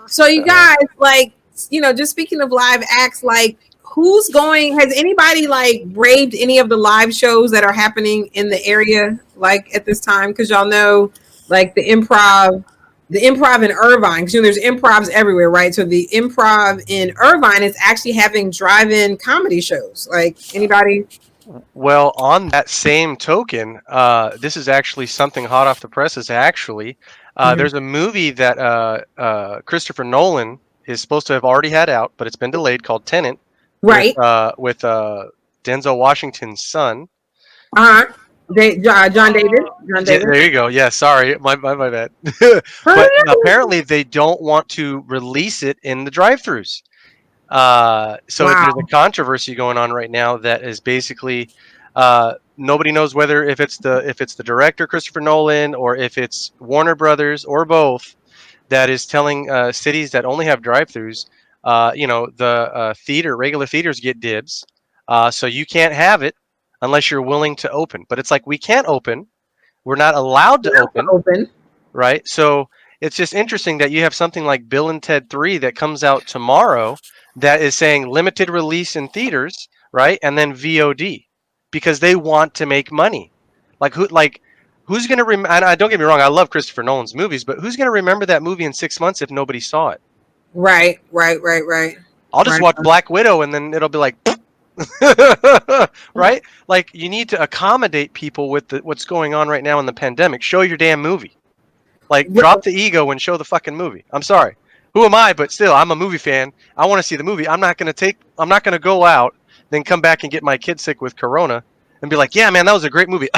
So you guys, like, just speaking of live acts, like, who's going? Has anybody like braved any of the live shows that are happening in the area, like at this time? Because y'all know, like the improv in Irvine. Because there's improvs everywhere, right? So the improv in Irvine is actually having drive-in comedy shows. Like, anybody? Well, on that same token, this is actually something hot off the presses. Actually, Mhm. there's a movie that Christopher Nolan is supposed to have already had out, but it's been delayed, called Tenant, Right. with Denzel Washington's son. Uh huh. John Davis. John Davis. There you go. Yeah, sorry, my bad. But apparently, they don't want to release it in the drive-throughs. So there's a Wow. controversy going on right now that is basically nobody knows whether if it's the director Christopher Nolan, or if it's Warner Brothers, or both, that is telling cities that only have drive-throughs, the regular theaters get dibs, so you can't have it unless you're willing to open. But it's like, we can't open, we're not allowed to open, Open. right? So it's just interesting that you have something like Bill and Ted 3 that comes out tomorrow that is saying limited release in theaters, right? And then VOD, because they want to make money. Who's going to remember? And don't get me wrong, I love Christopher Nolan's movies, but who's going to remember that movie in 6 months if nobody saw it? Right. Right. Right. Right. I'll just Right. watch Black Widow and then it'll be like, right? Like, you need to accommodate people with what's going on right now in the pandemic. Show your damn movie. Like, drop the ego and show the fucking movie. I'm sorry. Who am I? But still, I'm a movie fan. I want to see the movie. I'm not gonna go out, then come back and get my kid sick with corona and be like, yeah, man, that was a great movie.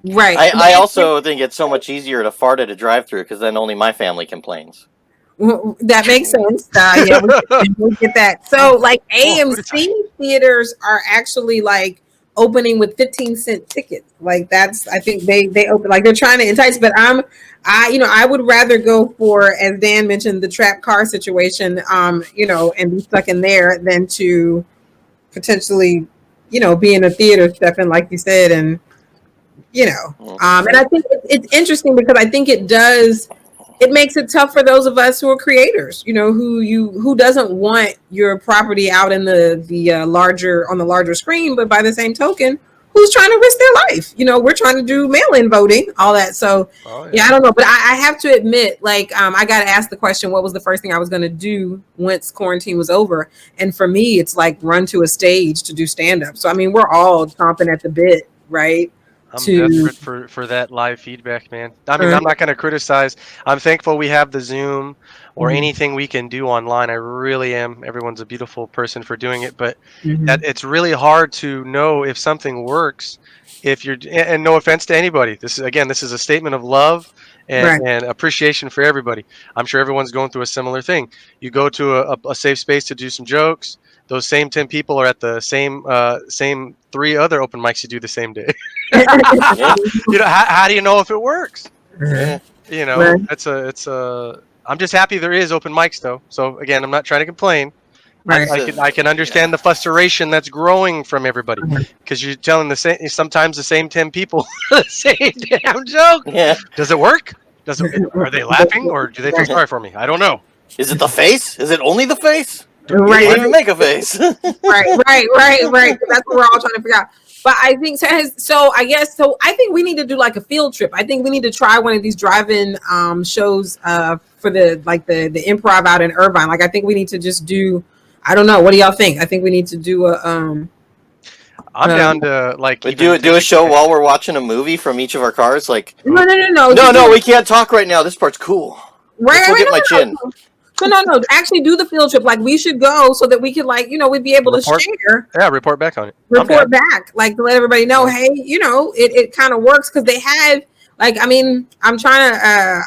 Right. I also think it's so much easier to fart at a drive-through because then only my family complains. That makes sense. Yeah, we get that. So, like, AMC theaters are actually like opening with 15-cent tickets. Like, that's, I think they open, like, they're trying to entice. But I would rather go for, as Dan mentioned, the trap car situation, and be stuck in there than to potentially, be in a theater, Stefan, like you said, and and I think it's interesting because I think it makes it tough for those of us who are creators, who doesn't want your property out in the larger screen, but by the same token, who's trying to risk their life? We're trying to do mail-in voting, all that. So, yeah, I don't know, but I have to admit, like, I got to ask the question, what was the first thing I was going to do once quarantine was over? And for me, it's like run to a stage to do stand-up. So, I mean, we're all chomping at the bit, right? I'm desperate for that live feedback, man. I mean, I'm not going to criticize. I'm thankful we have the Zoom or anything we can do online. I really am. Everyone's a beautiful person for doing it, but that it's really hard to know if something works. And no offense to anybody, this is a statement of love and appreciation for everybody. I'm sure everyone's going through a similar thing. You go to a safe space to do some jokes. Those same 10 people are at the same 3 other open mics you do the same day. How do you know if it works? It's I'm just happy there is open mics though. So again, I'm not trying to complain. I can understand the frustration that's growing from everybody, because you're telling sometimes the same 10 people the same damn joke. Yeah. Does it work? Are they laughing, or do they feel sorry for me? I don't know. Is it the face? Is it only the face? Right. You didn't even make a face. right. That's what we're all trying to figure out. But I think I think we need to do like a field trip. I think we need to try one of these drive-in shows for the improv out in Irvine. Like, I think we need to just do, I don't know, what do y'all think? I think we need to do a I'm down to we do a show while we're watching a movie from each of our cars. Like, no, we can't talk right now. This part's cool. Right, get my chin. No. Actually, do the field trip. Like, we should go so that we could, like, we'd be able to share. Yeah, report back on it. Report back, like, to let everybody know, hey, it kind of works, because they have, like, I mean, I'm trying to,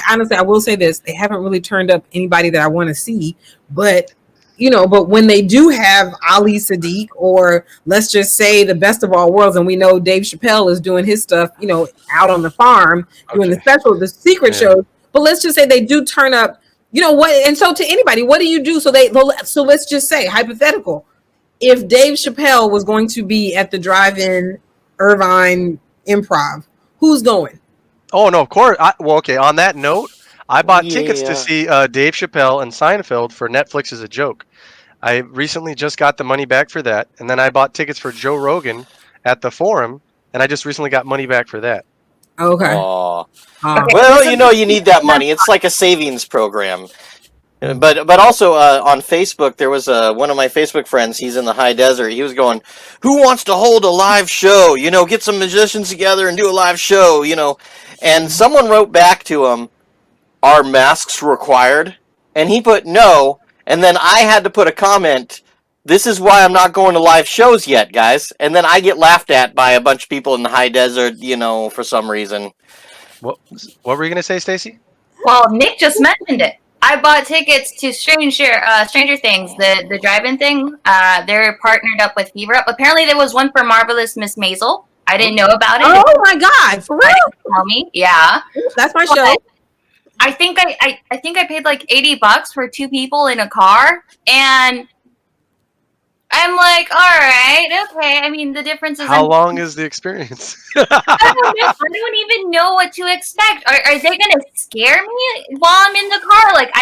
honestly, I will say this: they haven't really turned up anybody that I want to see, but. But when they do have Ali Sadiq, or let's just say the best of all worlds, and we know Dave Chappelle is doing his stuff, out on the farm, doing the secret shows. But let's just say they do turn up, what? And so, to anybody, what do you do? So let's just say, hypothetical, if Dave Chappelle was going to be at the drive-in Irvine Improv, who's going? Oh no, of course. Okay. On that note, I bought tickets to Yeah. see Dave Chappelle and Seinfeld for Netflix as a joke. I recently just got the money back for that, and then I bought tickets for Joe Rogan at the Forum, and I just recently got money back for that. Okay. Oh. Okay, Well, this is you need that money. It's like a savings program. But also on Facebook, there was one of my Facebook friends. He's in the high desert. He was going, "Who wants to hold a live show? You know, get some musicians together and do a live show. You know." And someone wrote back to him, "Are masks required?" And he put no. And then I had to put a comment. This is why I'm not going to live shows yet, guys. And then I get laughed at by a bunch of people in the high desert. You know, for some reason. What were you gonna say, Stacy? well, Nick just mentioned it. I bought tickets to Stranger Things, the drive-in thing. They're partnered up with Fever Up. Apparently, there was one for Marvelous Miss Maisel. I didn't know about it. Oh my God, for real? Tell me, yeah. That's my But show. I think I think I paid like $80 for 2 people in a car, and I'm like, all right, okay. I mean, the difference is How long is the experience? I don't even know what to expect. Are they going to scare me while I'm in the car? Like,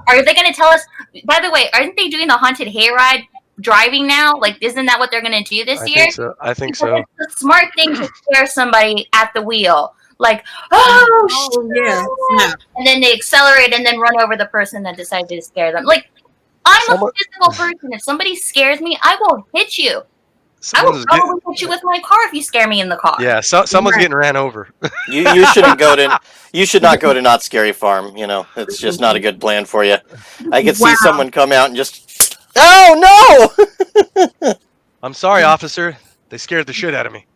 are they going to tell us? By the way, aren't they doing the haunted hayride driving now? Like, isn't that what they're going to do this I year? think so. I think so. It's a smart thing to scare somebody at the wheel. Like, oh, Oh yeah. Snap. and then they accelerate and then run over the person that decided to scare them. Like, I'm Someone- a physical person. If somebody scares me, I will hit you. I Someone's will probably hit you with my car if you scare me in the car. yeah, someone's Right. getting ran over. You shouldn't go to. You should not go to Not Scary Farm. You know, it's just not a good plan for you. I could see Wow. someone come out and just. Oh no! I'm sorry, officer. They scared the shit out of me.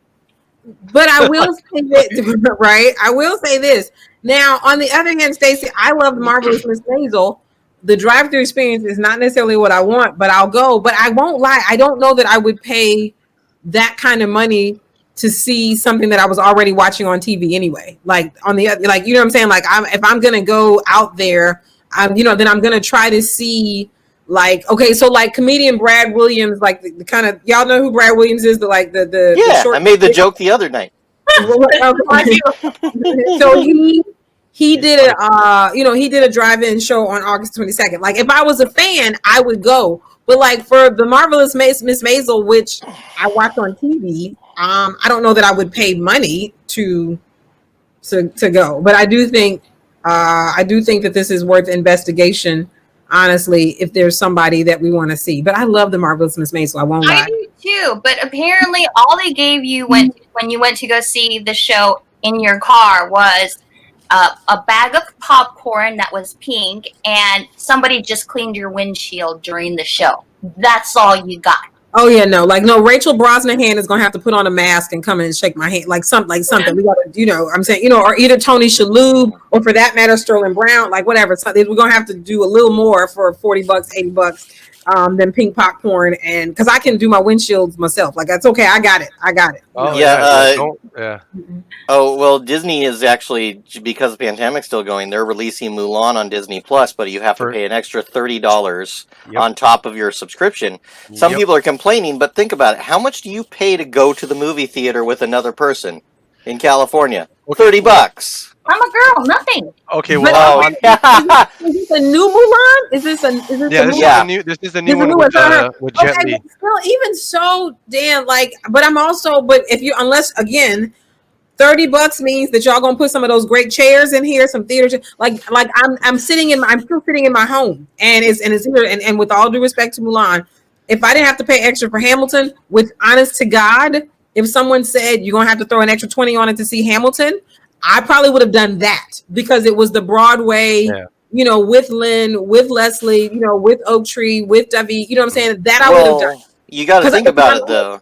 But I will say that, right? I will say this. Now, on the other hand, Stacey, I love Marvelous Miss Maisel. The drive-through experience is not necessarily what I want, but I'll go. But I won't lie. I don't know that I would pay that kind of money to see something that I was already watching on TV anyway. Like on the like, you know what I'm saying? Like, if I'm gonna go out there, then I'm gonna try to see. Like, okay, so like comedian Brad Williams, like the kind of, y'all know who Brad Williams is, the Yeah, short, I made the joke the other night. so he did he did a drive-in show on August 22nd. Like, if I was a fan, I would go. But like for the Marvelous Miss Maisel, which I watch on TV, I don't know that I would pay money to go. But I do think that this is worth investigation. Honestly, if there's somebody that we want to see, but I love the Marvelous Miss Maisel. I won't I lie. do too, but apparently all they gave you when you went to go see the show in your car was a bag of popcorn that was pink, and somebody just cleaned your windshield during the show. That's all you got. Oh yeah, no, Rachel Brosnahan is gonna have to put on a mask and come in and shake my hand, like something. We gotta, I'm saying, or either Tony Shalhoub, or for that matter, Sterling Brown, like whatever. So we're gonna have to do a little more for $40, $80, than pink popcorn, and because I can do my windshields myself, like that's okay. I got it. Oh Yeah, yeah. Oh well, Disney is actually, because the pandemic's still going, they're releasing Mulan on Disney Plus, but you have to pay an extra $30 on top of your subscription. Some people are complaining, but think about it. How much do you pay to go to the movie theater with another person in California? $30. I'm a girl, nothing. Okay, But, well, is this a new Mulan? Is this this is the new one with Jet okay, Li. but still, even so, Dan, like, but if you, unless again, $30 means that y'all gonna put some of those great chairs in here, some theater like I'm still sitting in my home, and it's here, and with all due respect to Mulan, if I didn't have to pay extra for Hamilton, with honest to God, if someone said you're gonna have to throw an extra 20 on it to see Hamilton, I probably would have done that, because it was the Broadway, with Lynn, with Leslie, with Oak Tree, with Dovey, you know what I'm saying? That I would have done. You got to think about it though.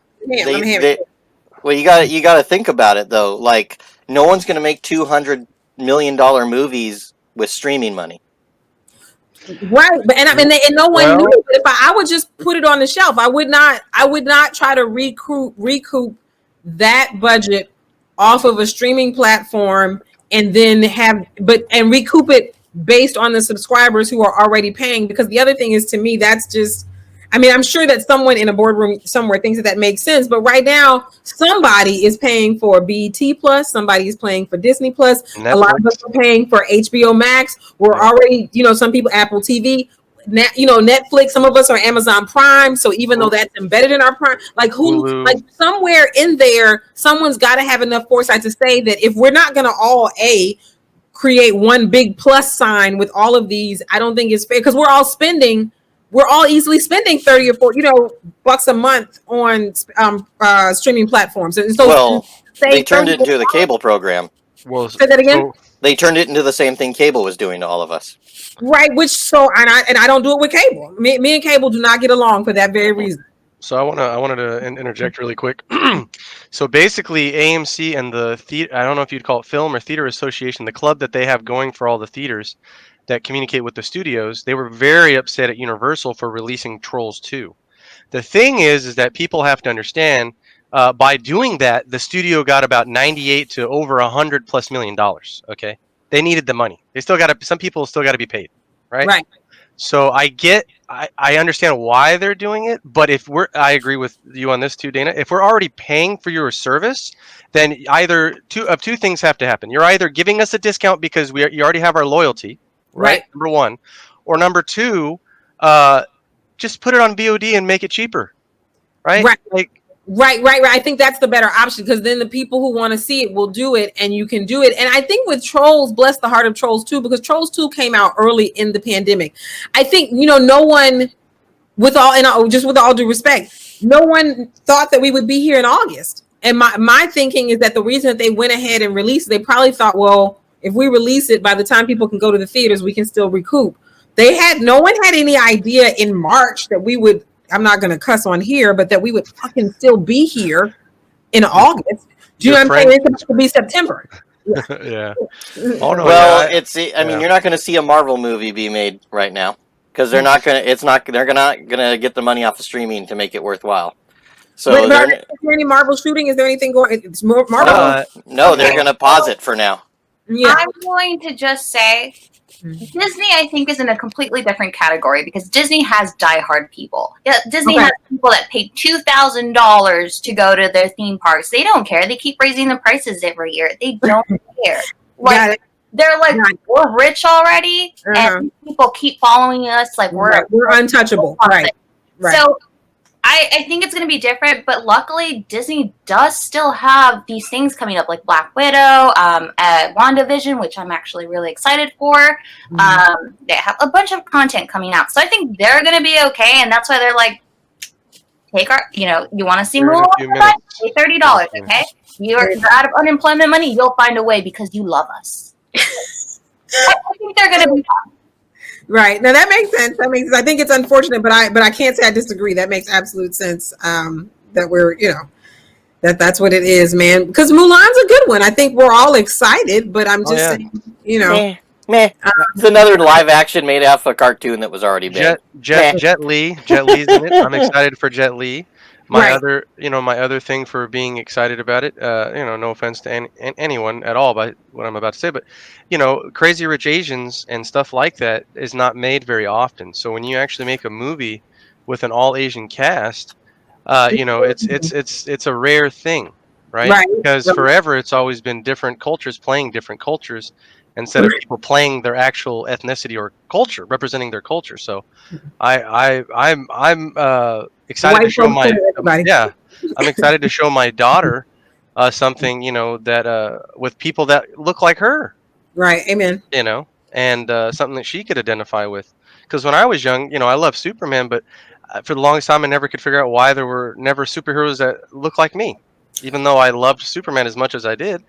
Well, you got to think about it though. Like, no one's going to make $200 million movies with streaming money. Right, but and no one knew. But if I would just put it on the shelf, I would not try to recoup that budget off of a streaming platform, and then recoup it based on the subscribers who are already paying. Because the other thing is, to me, that's just, I mean, I'm sure that someone in a boardroom somewhere thinks that makes sense, but right now, somebody is paying for BET Plus, somebody is paying for Disney Plus, a lot of us Netflix. are paying for HBO Max. We're Yeah. already, some people Apple TV, Netflix. Some of us are Amazon Prime. So even though that's embedded in our Prime, like Hulu, like Hulu. somewhere in there, someone's got to have enough foresight to say that if we're not going to all create one big plus sign with all of these, I don't think it's fair because we're all easily spending 30 or 40, bucks a month on streaming platforms. And so Well, they say turned 30, it into the cable program. Well, say that again. so They turned it into the same thing cable was doing to all of us. Right, and I don't do it with cable. Me and cable do not get along for that very reason. So I wanted to interject really quick. So basically, AMC and I don't know if you'd call it Film or Theater Association, the club that they have going for all the theaters that communicate with the studios, they were very upset at Universal for releasing Trolls 2. The thing is that people have to understand, by doing that, the studio got about 98 to over $100+ million. Okay, they needed the money. They still got to. Some people still got to be paid, right? Right. So I understand why they're doing it, but I agree with you on this too, Dana. If we're already paying for your service, then either two things have to happen. You're either giving us a discount because you already have our loyalty, right? Right. Number one, or number two, uh, just put it on VOD and make it cheaper, right? Right. Like, Right. I think that's the better option because then the people who want to see it will do it and you can do it. And I think with Trolls, bless the heart of Trolls 2, because Trolls 2 came out early in the pandemic. I think, no one, with all due respect, no one thought that we would be here in August. And my thinking is that the reason that they went ahead and released, they probably thought, well, if we release it by the time people can go to the theaters, we can still recoup. No one had any idea in March that we would, I'm not going to cuss on here, but that we would fucking still be here in August. Do you know what I'm saying? It's supposed to be September. yeah. Oh no. Well, Yeah, I mean, you're not going to see a Marvel movie be made right now because they're not going to. They're not going to get the money off of streaming to make it worthwhile. So, Is there any Marvel shooting? Is there anything going? It's more Marvel. No, they're going to pause it for now. Yeah. I'm going to just say Disney, I think, is in a completely different category because Disney has diehard people. Yeah, Disney has people that pay $2,000 to go to their theme parks. They don't care. They keep raising the prices every year. They don't care. Like they're like, we're rich already, and people keep following us. Like we're untouchable. Right. So I think it's going to be different, but luckily Disney does still have these things coming up like Black Widow, WandaVision, which I'm actually really excited for. They have a bunch of content coming out. So I think they're going to be okay. And that's why they're like, take our, you want to see Mulan? Pay $30, okay? You're out of unemployment money. You'll find a way because you love us. I think they're going to be fine. Right. Now that makes sense. I think it's unfortunate, but I can't say I disagree. That makes absolute sense. That we're, that's what it is, man. Because Mulan's a good one. I think we're all excited, but I'm just saying, Meh. It's another live action made off a cartoon that was already made. Jet Li's in it. I'm excited for Jet Li. My other thing for being excited about it, no offense to anyone at all by what I'm about to say, but Crazy Rich Asians and stuff like that is not made very often. So when you actually make a movie with an all Asian cast, it's a rare thing, right? Because forever it's always been different cultures playing different cultures instead of people playing their actual ethnicity or culture, representing their culture. So I'm excited to show I'm excited to show my daughter something that with people that look like her. Right. Amen. And something that she could identify with. Because when I was young, I loved Superman, but for the longest time I never could figure out why there were never superheroes that looked like me, even though I loved Superman as much as I did.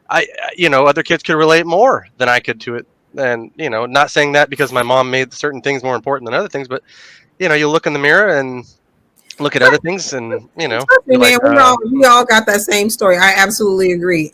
Other kids could relate more than I could to it. And, not saying that because my mom made certain things more important than other things, but, you look in the mirror and look at other things and, man, we all got that same story. I absolutely agree.